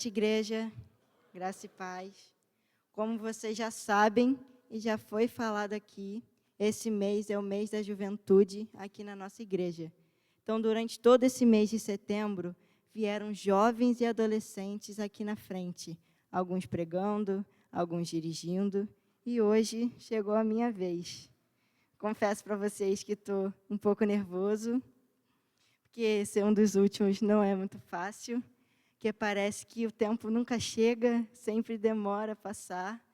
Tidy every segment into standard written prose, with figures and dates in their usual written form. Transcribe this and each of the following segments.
noite, igreja, graça e paz. Como vocês já sabem e já foi falado aqui, esse mês é o mês da juventude aqui na nossa igreja. Então, durante todo esse mês de setembro, vieram jovens e adolescentes aqui na frente, alguns pregando, alguns dirigindo, e hoje chegou a minha vez. Confesso para vocês que estou um pouco nervoso, porque ser um dos últimos não é muito fácil, porque parece que o tempo nunca chega, sempre demora a passar,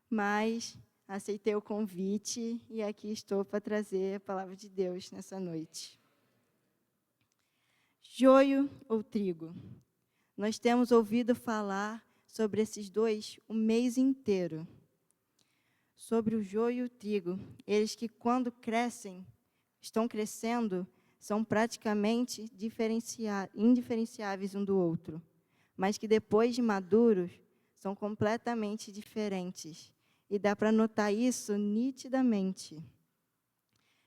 mas aceitei o convite e aqui estou para trazer a palavra de Deus nessa noite. Joio ou trigo? Nós temos ouvido falar sobre esses dois o mês inteiro. Sobre o joio e o trigo, eles que quando crescem, estão crescendo, são praticamente indiferenciáveis um do outro, mas que depois de maduros, são completamente diferentes. E dá para notar isso nitidamente.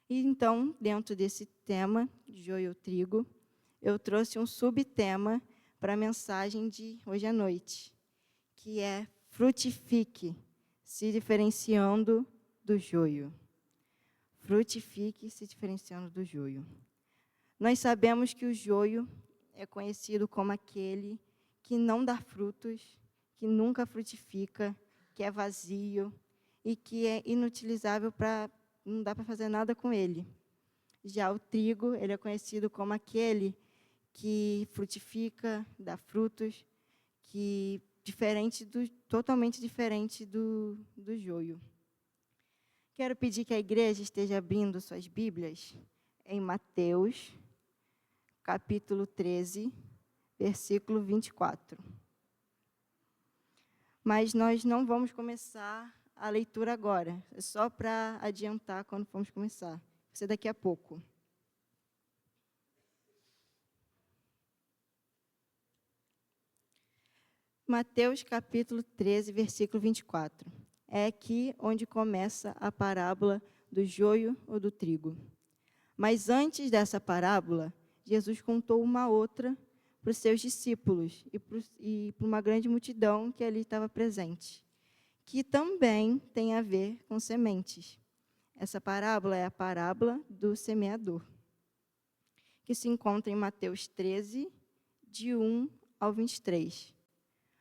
E então, dentro desse tema, joio ou trigo, eu trouxe um subtema para a mensagem de hoje à noite, que é frutifique, se diferenciando do joio. Frutifique, se diferenciando do joio. Nós sabemos que o joio é conhecido como aquele que não dá frutos, que nunca frutifica, que é vazio e que é inutilizável não dá para fazer nada com ele. Já o trigo, ele é conhecido como aquele que frutifica, dá frutos, que totalmente diferente do joio. Quero pedir que a igreja esteja abrindo suas Bíblias em Mateus, capítulo 13, versículo 24. Mas nós não vamos começar a leitura agora, é só para adiantar quando formos começar. Vai ser daqui a pouco. Mateus capítulo 13, versículo 24. É aqui onde começa a parábola do joio ou do trigo. Mas antes dessa parábola, Jesus contou uma outra para os seus discípulos e para uma grande multidão que ali estava presente, que também tem a ver com sementes. Essa parábola é a parábola do semeador, que se encontra em Mateus 13, de 1 ao 23.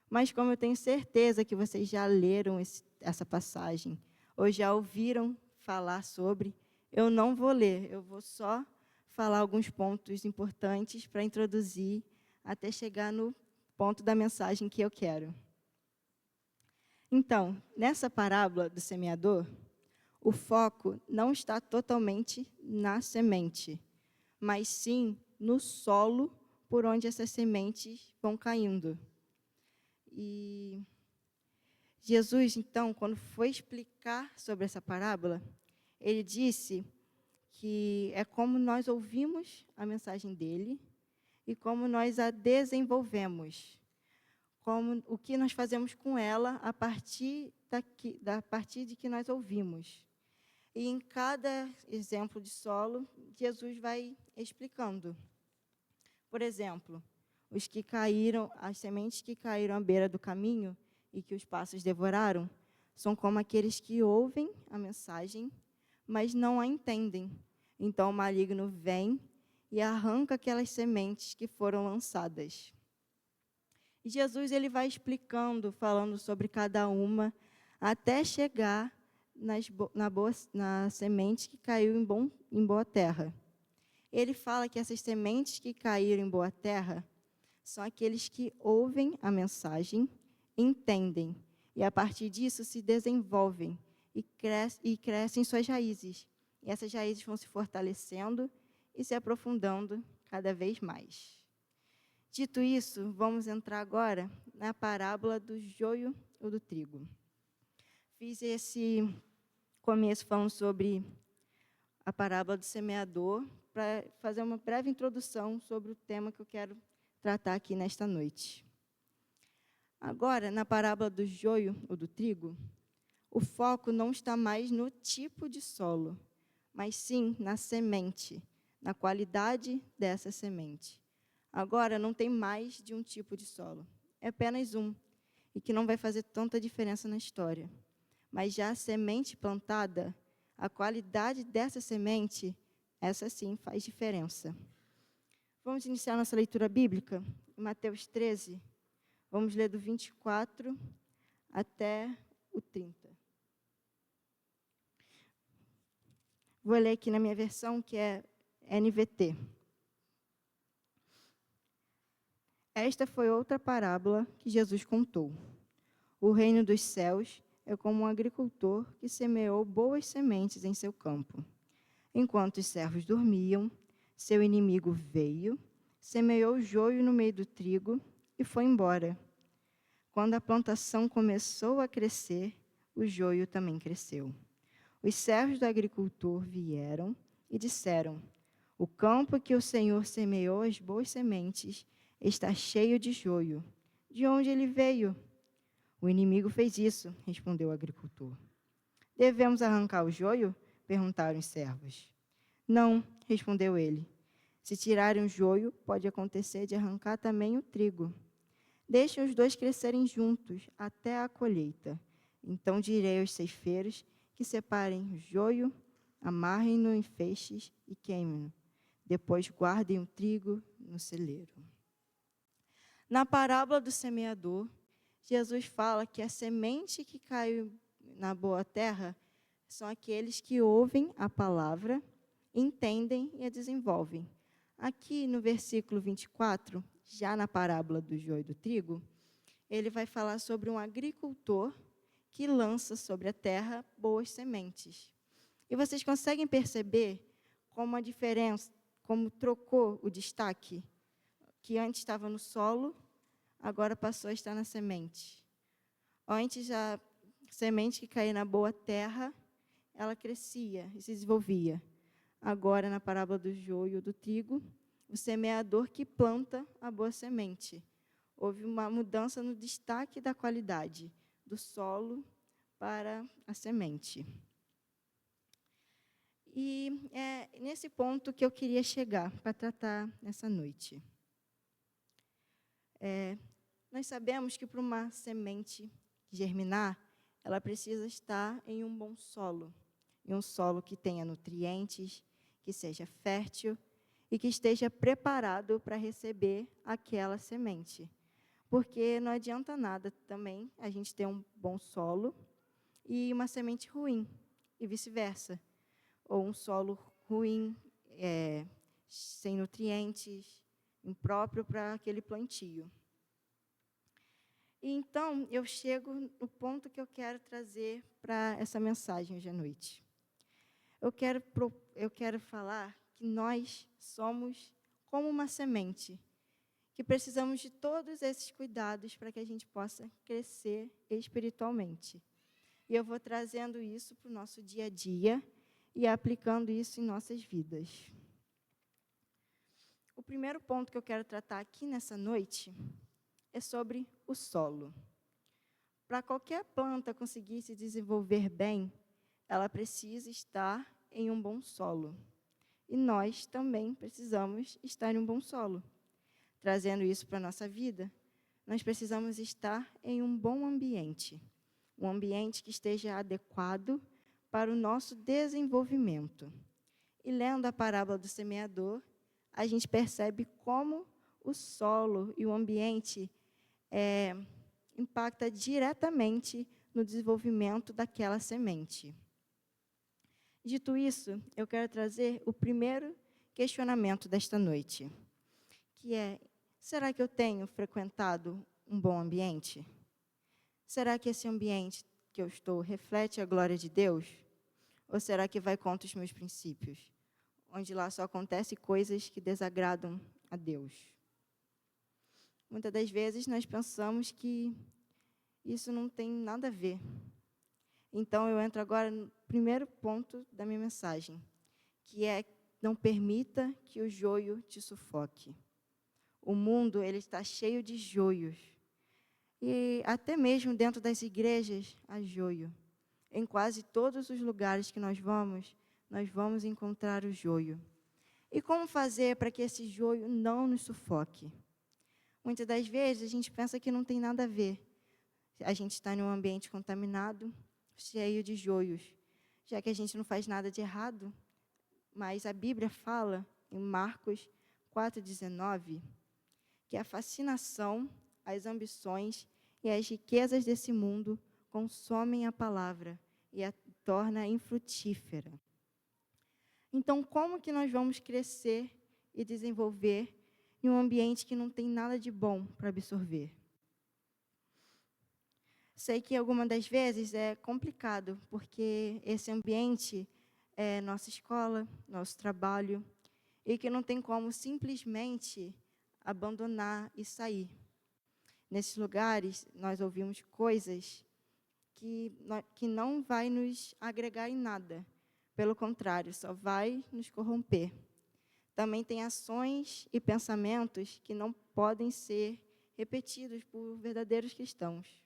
Mas como eu tenho certeza que vocês já leram essa passagem, ou já ouviram falar sobre, eu não vou ler, eu vou só falar alguns pontos importantes para introduzir até chegar no ponto da mensagem que eu quero. Então, nessa parábola do semeador, o foco não está totalmente na semente, mas sim no solo por onde essas sementes vão caindo. E Jesus, então, quando foi explicar sobre essa parábola, ele disse que é como nós ouvimos a mensagem dele e como nós a desenvolvemos, como o que nós fazemos com ela a partir de que nós ouvimos. E em cada exemplo de solo, Jesus vai explicando. Por exemplo, as sementes que caíram à beira do caminho e que os pássaros devoraram, são como aqueles que ouvem a mensagem, mas não a entendem. Então o maligno vem e arranca aquelas sementes que foram lançadas. E Jesus ele vai explicando, falando sobre cada uma, até chegar na semente que caiu em boa terra. Ele fala que essas sementes que caíram em boa terra são aqueles que ouvem a mensagem, entendem, e a partir disso se desenvolvem e crescem suas raízes. E essas raízes vão se fortalecendo e se aprofundando cada vez mais. Dito isso, vamos entrar agora na parábola do joio ou do trigo. Fiz esse começo falando sobre a parábola do semeador, para fazer uma breve introdução sobre o tema que eu quero tratar aqui nesta noite. Agora, na parábola do joio ou do trigo, o foco não está mais no tipo de solo, mas sim na semente, na qualidade dessa semente. Agora, não tem mais de um tipo de solo. é apenas um, e que não vai fazer tanta diferença na história. Mas já a semente plantada, a qualidade dessa semente, essa sim faz diferença. Vamos iniciar nossa leitura bíblica? Em Mateus 13, vamos ler do 24 até o 30. Vou ler aqui na minha versão, que é NVT. Esta foi outra parábola que Jesus contou. O reino dos céus é como um agricultor que semeou boas sementes em seu campo. Enquanto os servos dormiam, seu inimigo veio, semeou joio no meio do trigo e foi embora. Quando a plantação começou a crescer, o joio também cresceu. Os servos do agricultor vieram e disseram: o campo que o Senhor semeou as boas sementes está cheio de joio. De onde ele veio? O inimigo fez isso, respondeu o agricultor. Devemos arrancar o joio? Perguntaram os servos. Não, respondeu ele. Se tirarem o joio, pode acontecer de arrancar também o trigo. Deixem os dois crescerem juntos até a colheita. Então direi aos ceifeiros que separem o joio, amarrem-no em feixes e queimem-no. Depois guardem o trigo no celeiro. Na parábola do semeador, Jesus fala que a semente que caiu na boa terra são aqueles que ouvem a palavra, entendem e a desenvolvem. Aqui no versículo 24, já na parábola do joio e do trigo, ele vai falar sobre um agricultor que lança sobre a terra boas sementes. E vocês conseguem perceber como a diferença, como trocou o destaque, que antes estava no solo, agora passou a estar na semente. Antes, a semente que caía na boa terra, ela crescia e se desenvolvia. Agora, na parábola do joio e do trigo, o semeador que planta a boa semente. Houve uma mudança no destaque da qualidade, do solo para a semente. E é nesse ponto que eu queria chegar para tratar nessa noite. Nós sabemos que para uma semente germinar, ela precisa estar em um bom solo, em um solo que tenha nutrientes, que seja fértil e que esteja preparado para receber aquela semente. Porque não adianta nada também a gente ter um bom solo e uma semente ruim, e vice-versa. Ou um solo ruim, sem nutrientes, impróprio para aquele plantio. E então, eu chego no ponto que eu quero trazer para essa mensagem hoje à noite. Eu quero falar que nós somos como uma semente, que precisamos de todos esses cuidados para que a gente possa crescer espiritualmente. E eu vou trazendo isso para o nosso dia a dia e aplicando isso em nossas vidas. O primeiro ponto que eu quero tratar aqui nessa noite é sobre o solo. Para qualquer planta conseguir se desenvolver bem, ela precisa estar em um bom solo. E nós também precisamos estar em um bom solo. Trazendo isso para a nossa vida, nós precisamos estar em um bom ambiente. Um ambiente que esteja adequado para o nosso desenvolvimento. E lendo a parábola do semeador, a gente percebe como o solo e o ambiente impacta diretamente no desenvolvimento daquela semente. Dito isso, eu quero trazer o primeiro questionamento desta noite, que é: será que eu tenho frequentado um bom ambiente? Será que esse ambiente que eu estou reflete a glória de Deus? Ou será que vai contra os meus princípios? Onde lá só acontecem coisas que desagradam a Deus. Muitas das vezes nós pensamos que isso não tem nada a ver. Então eu entro agora no primeiro ponto da minha mensagem, que é: não permita que o joio te sufoque. O mundo, ele está cheio de joios. E até mesmo dentro das igrejas há joio. Em quase todos os lugares que nós vamos encontrar o joio. E como fazer para que esse joio não nos sufoque? Muitas das vezes, a gente pensa que não tem nada a ver. A gente está em um ambiente contaminado, cheio de joios, já que a gente não faz nada de errado. Mas a Bíblia fala, em Marcos 4,19, que a fascinação, as ambições e as riquezas desse mundo consomem a palavra e a torna infrutífera. Então, como que nós vamos crescer e desenvolver em um ambiente que não tem nada de bom para absorver? Sei que algumas das vezes é complicado, porque esse ambiente é nossa escola, nosso trabalho, e que não tem como simplesmente abandonar e sair. Nesses lugares, nós ouvimos coisas que não vai nos agregar em nada. Pelo contrário, só vai nos corromper. Também tem ações e pensamentos que não podem ser repetidos por verdadeiros cristãos.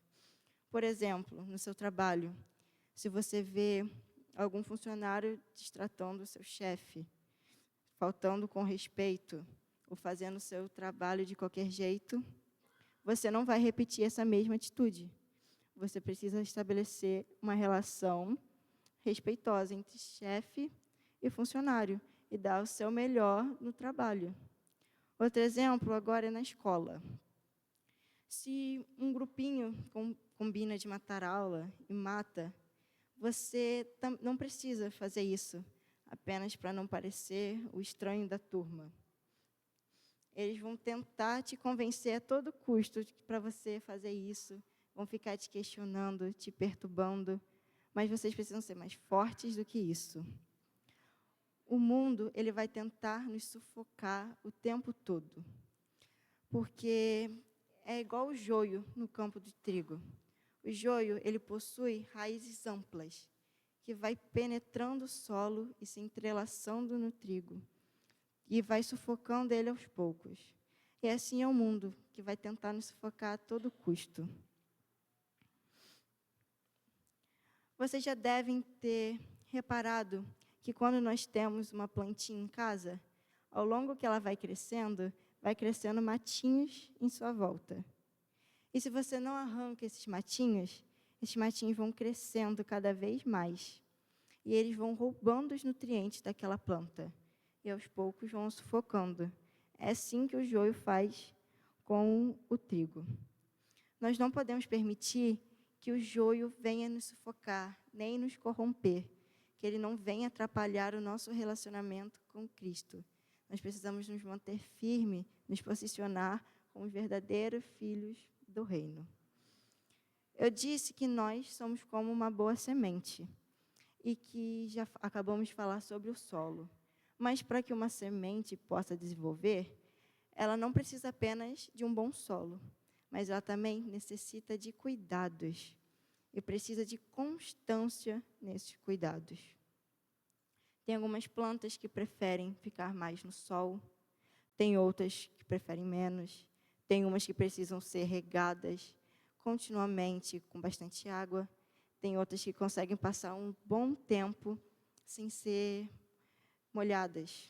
Por exemplo, no seu trabalho, se você vê algum funcionário destratando o seu chefe, faltando com respeito, ou fazendo o seu trabalho de qualquer jeito, você não vai repetir essa mesma atitude. Você precisa estabelecer uma relação respeitosa entre chefe e funcionário e dar o seu melhor no trabalho. Outro exemplo agora é na escola. Se um grupinho combina de matar aula e mata, você não precisa fazer isso apenas para não parecer o estranho da turma. Eles vão tentar te convencer a todo custo para você fazer isso, vão ficar te questionando, te perturbando, mas vocês precisam ser mais fortes do que isso. O mundo, ele vai tentar nos sufocar o tempo todo, porque é igual o joio no campo de trigo. O joio, ele possui raízes amplas, que vai penetrando o solo e se entrelaçando no trigo, e vai sufocando ele aos poucos. E assim é o mundo, que vai tentar nos sufocar a todo custo. Vocês já devem ter reparado que quando nós temos uma plantinha em casa, ao longo que ela vai crescendo matinhos em sua volta. E se você não arranca esses matinhos vão crescendo cada vez mais. E eles vão roubando os nutrientes daquela planta. E aos poucos vão sufocando. É assim que o joio faz com o trigo. Nós não podemos permitir que o joio venha nos sufocar, nem nos corromper, que ele não venha atrapalhar o nosso relacionamento com Cristo. Nós precisamos nos manter firmes, nos posicionar como os verdadeiros filhos do reino. Eu disse que nós somos como uma boa semente e que já acabamos de falar sobre o solo. Mas para que uma semente possa desenvolver, ela não precisa apenas de um bom solo, mas ela também necessita de cuidados e precisa de constância nesses cuidados. Tem algumas plantas que preferem ficar mais no sol, tem outras que preferem menos, tem umas que precisam ser regadas continuamente com bastante água, tem outras que conseguem passar um bom tempo sem ser molhadas.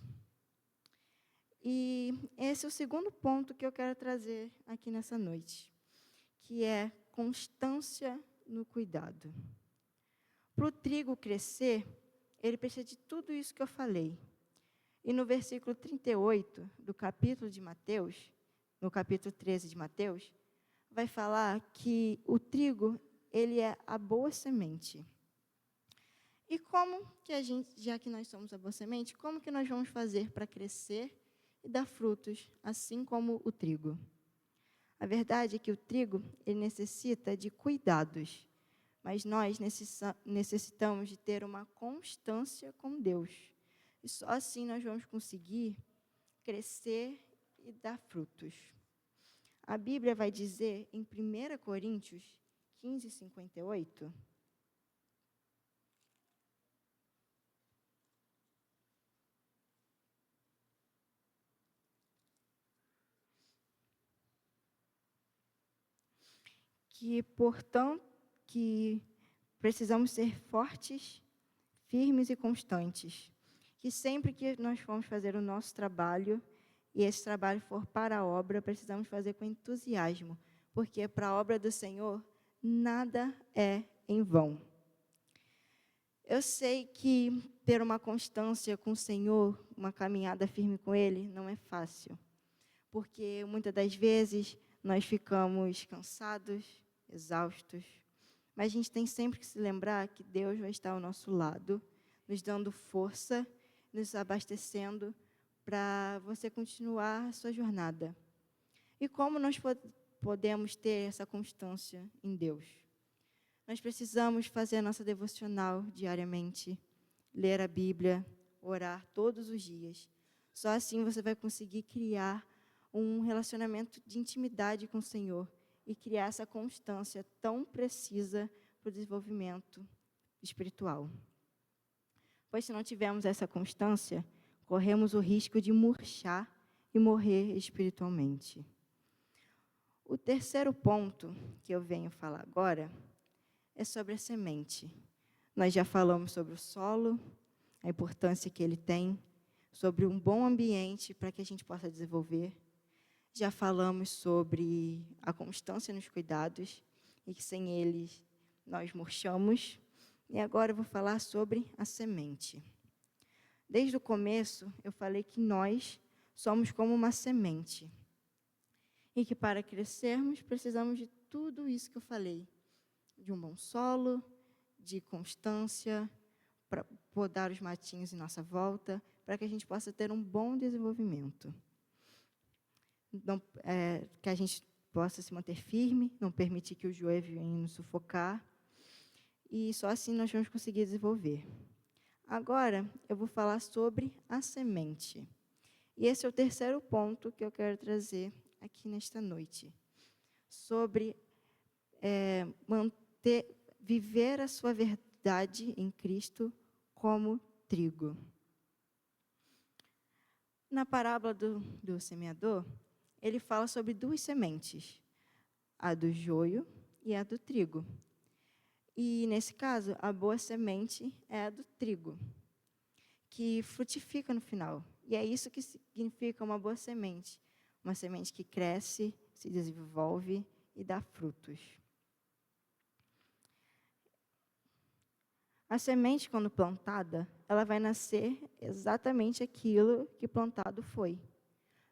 E esse é o segundo ponto que eu quero trazer aqui nessa noite, que é constância no cuidado. Para o trigo crescer, ele precisa de tudo isso que eu falei. E no versículo 38 do capítulo de Mateus, no capítulo 13 de Mateus, vai falar que o trigo, ele é a boa semente. E como que a gente, já que nós somos a boa semente, como que nós vamos fazer para crescer e dar frutos, assim como o trigo? A verdade é que o trigo, ele necessita de cuidados, mas nós necessitamos de ter uma constância com Deus. E só assim nós vamos conseguir crescer e dar frutos. A Bíblia vai dizer em 1 Coríntios 15, 58, que precisamos ser fortes, firmes e constantes. Que sempre que nós formos fazer o nosso trabalho e esse trabalho for para a obra, precisamos fazer com entusiasmo, porque para a obra do Senhor, nada é em vão. Eu sei que ter uma constância com o Senhor, uma caminhada firme com Ele, não é fácil, porque muitas das vezes nós ficamos cansados, exaustos, mas a gente tem sempre que se lembrar que Deus vai estar ao nosso lado, nos dando força, nos abastecendo para você continuar a sua jornada. E como nós podemos ter essa constância em Deus? Nós precisamos fazer a nossa devocional diariamente, ler a Bíblia, orar todos os dias. Só assim você vai conseguir criar um relacionamento de intimidade com o Senhor e criar essa constância tão precisa para o desenvolvimento espiritual. Pois se não tivermos essa constância, corremos o risco de murchar e morrer espiritualmente. O terceiro ponto que eu venho falar agora é sobre a semente. Nós já falamos sobre o solo, a importância que ele tem, sobre um bom ambiente para que a gente possa desenvolver. Já falamos sobre a constância nos cuidados e que sem eles nós murchamos. E agora eu vou falar sobre a semente. Desde o começo eu falei que nós somos como uma semente e que para crescermos precisamos de tudo isso que eu falei. De um bom solo, de constância, para podar os matinhos em nossa volta, para que a gente possa ter um bom desenvolvimento. Que a gente possa se manter firme, não permitir que o joelho venha nos sufocar, e só assim nós vamos conseguir desenvolver. Agora, eu vou falar sobre a semente. E esse é o terceiro ponto que eu quero trazer aqui nesta noite. Sobre viver a sua verdade em Cristo como trigo. Na parábola do semeador, ele fala sobre duas sementes, a do joio e a do trigo. E, nesse caso, a boa semente é a do trigo, que frutifica no final. E é isso que significa uma boa semente. Uma semente que cresce, se desenvolve e dá frutos. A semente, quando plantada, ela vai nascer exatamente aquilo que plantado foi.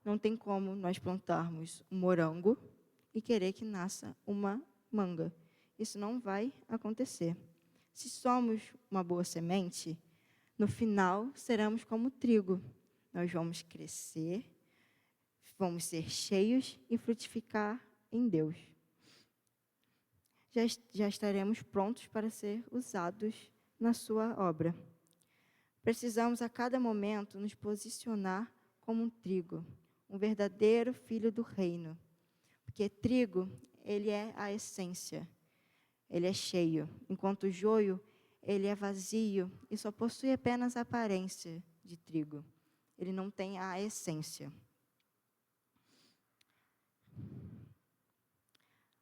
Não tem como nós plantarmos um morango e querer que nasça uma manga. Isso não vai acontecer. Se somos uma boa semente, no final seremos como trigo. Nós vamos crescer, vamos ser cheios e frutificar em Deus. Já estaremos prontos para ser usados na sua obra. Precisamos a cada momento nos posicionar como um trigo, um verdadeiro filho do reino. Porque trigo, ele é a essência, ele é cheio, enquanto o joio, ele é vazio e só possui apenas a aparência de trigo. Ele não tem a essência.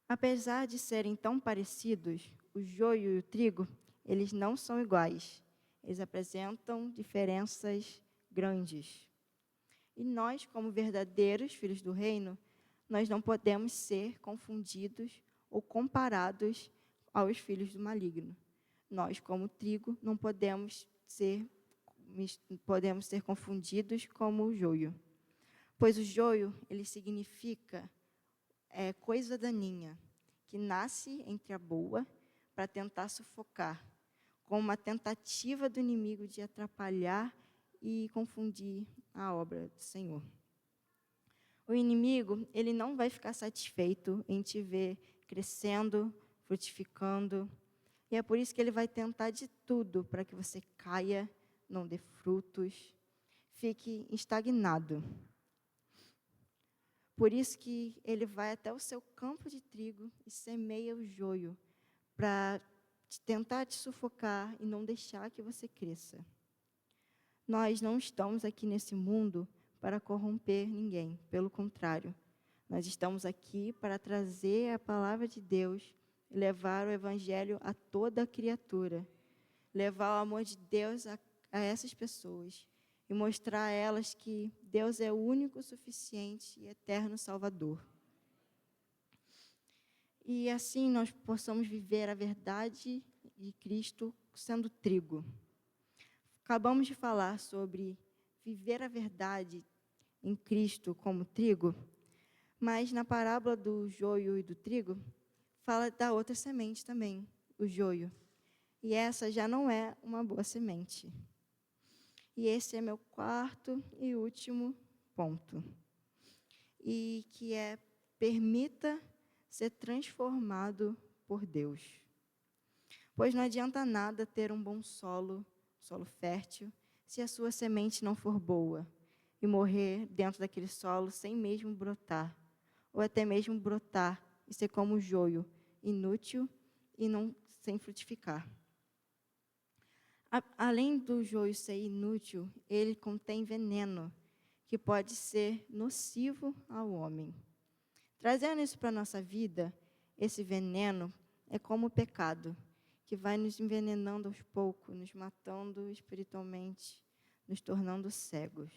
Apesar de serem tão parecidos, o joio e o trigo, eles não são iguais. Eles apresentam diferenças grandes. E nós, como verdadeiros filhos do reino, nós não podemos ser confundidos ou comparados aos filhos do maligno. Nós, como trigo, não podemos ser confundidos como o joio. Pois o joio, ele significa coisa daninha, que nasce entre a boa para tentar sufocar, com uma tentativa do inimigo de atrapalhar e confundir a obra do Senhor. O inimigo, ele não vai ficar satisfeito em te ver crescendo, frutificando, e é por isso que ele vai tentar de tudo para que você caia, não dê frutos, fique estagnado. Por isso que ele vai até o seu campo de trigo e semeia o joio, para tentar te sufocar e não deixar que você cresça. Nós não estamos aqui nesse mundo para corromper ninguém, pelo contrário. Nós estamos aqui para trazer a palavra de Deus e levar o evangelho a toda a criatura. Levar o amor de Deus a essas pessoas e mostrar a elas que Deus é o único, suficiente e eterno Salvador. E assim nós possamos viver a verdade de Cristo sendo trigo. Acabamos de falar sobre viver a verdade em Cristo como trigo, mas na parábola do joio e do trigo, fala da outra semente também, o joio. E essa já não é uma boa semente. E esse é meu quarto e último ponto. E que é: permita ser transformado por Deus. Pois não adianta nada ter um bom solo fértil, se a sua semente não for boa e morrer dentro daquele solo sem mesmo brotar, ou até mesmo brotar e ser como o joio, inútil e não sem frutificar. Além do joio ser inútil, ele contém veneno, que pode ser nocivo ao homem. Trazendo isso para a nossa vida, esse veneno é como o pecado, que vai nos envenenando aos poucos, nos matando espiritualmente, nos tornando cegos.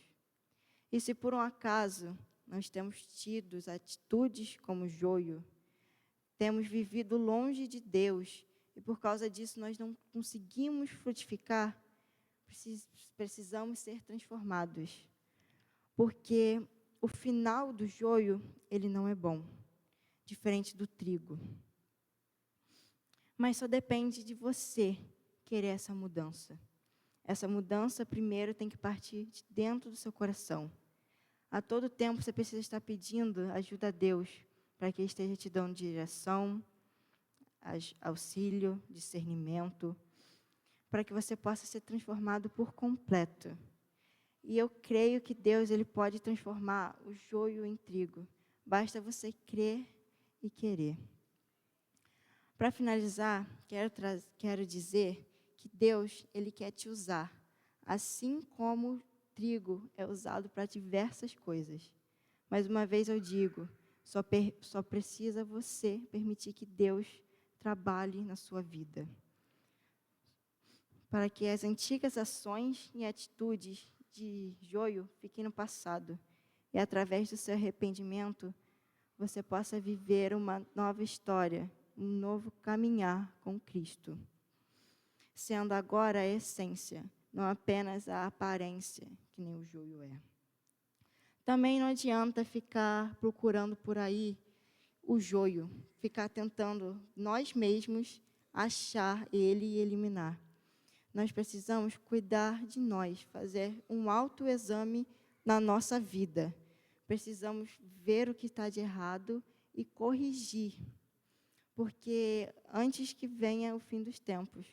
E se por um acaso nós temos tido atitudes como joio, temos vivido longe de Deus, e por causa disso nós não conseguimos frutificar, precisamos ser transformados. Porque o final do joio, ele não é bom, diferente do trigo. Mas só depende de você querer essa mudança. Essa mudança, primeiro, tem que partir de dentro do seu coração. A todo tempo, você precisa estar pedindo ajuda a Deus, para que Ele esteja te dando direção, auxílio, discernimento, para que você possa ser transformado por completo. E eu creio que Deus, Ele pode transformar o joio em trigo. Basta você crer e querer. Para finalizar, quero dizer que Deus, Ele quer te usar, assim como o trigo é usado para diversas coisas. Mais uma vez eu digo, só precisa você permitir que Deus trabalhe na sua vida. Para que as antigas ações e atitudes de joio fiquem no passado. E através do seu arrependimento, você possa viver uma nova história, um novo caminhar com Cristo. Sendo agora a essência, não apenas a aparência, que nem o joio é. Também não adianta ficar procurando por aí o joio, ficar tentando nós mesmos achar ele e eliminar. Nós precisamos cuidar de nós, fazer um autoexame na nossa vida. Precisamos ver o que está de errado e corrigir. Porque antes que venha o fim dos tempos.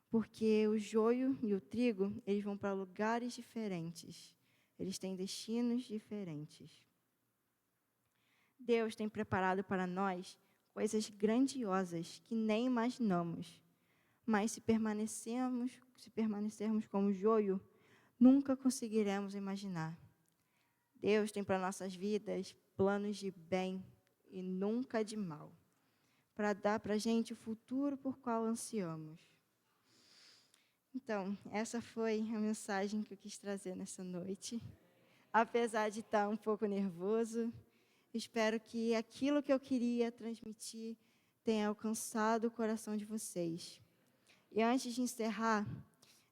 Porque o joio e o trigo, eles vão para lugares diferentes. Eles têm destinos diferentes. Deus tem preparado para nós coisas grandiosas que nem imaginamos. Mas se permanecermos como joio, nunca conseguiremos imaginar. Deus tem para nossas vidas planos de bem e nunca de mal, para dar para a gente o futuro por qual ansiamos. Então, essa foi a mensagem que eu quis trazer nessa noite. Apesar de estar um pouco nervoso, espero que aquilo que eu queria transmitir tenha alcançado o coração de vocês. E antes de encerrar,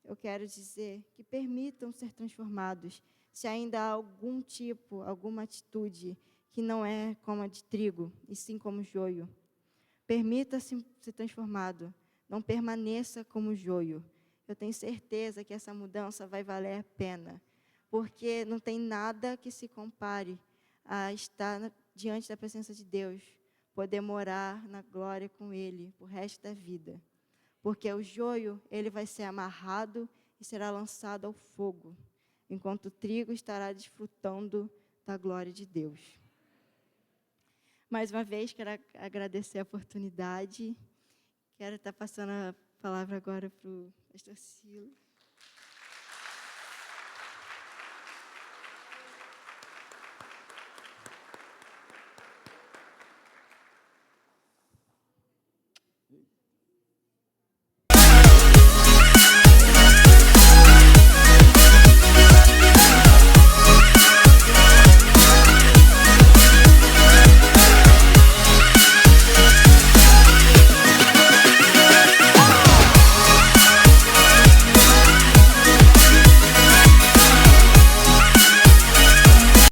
eu quero dizer que permitam ser transformados, se ainda há algum tipo, alguma atitude que não é como a de trigo, e sim como joio. Permita-se ser transformado, não permaneça como joio. Eu tenho certeza que essa mudança vai valer a pena, porque não tem nada que se compare a estar diante da presença de Deus, poder morar na glória com Ele por resto da vida. Porque o joio, ele vai ser amarrado e será lançado ao fogo, enquanto o trigo estará desfrutando da glória de Deus. Mais uma vez, quero agradecer a oportunidade. Quero estar passando a palavra agora para o pastor Silo.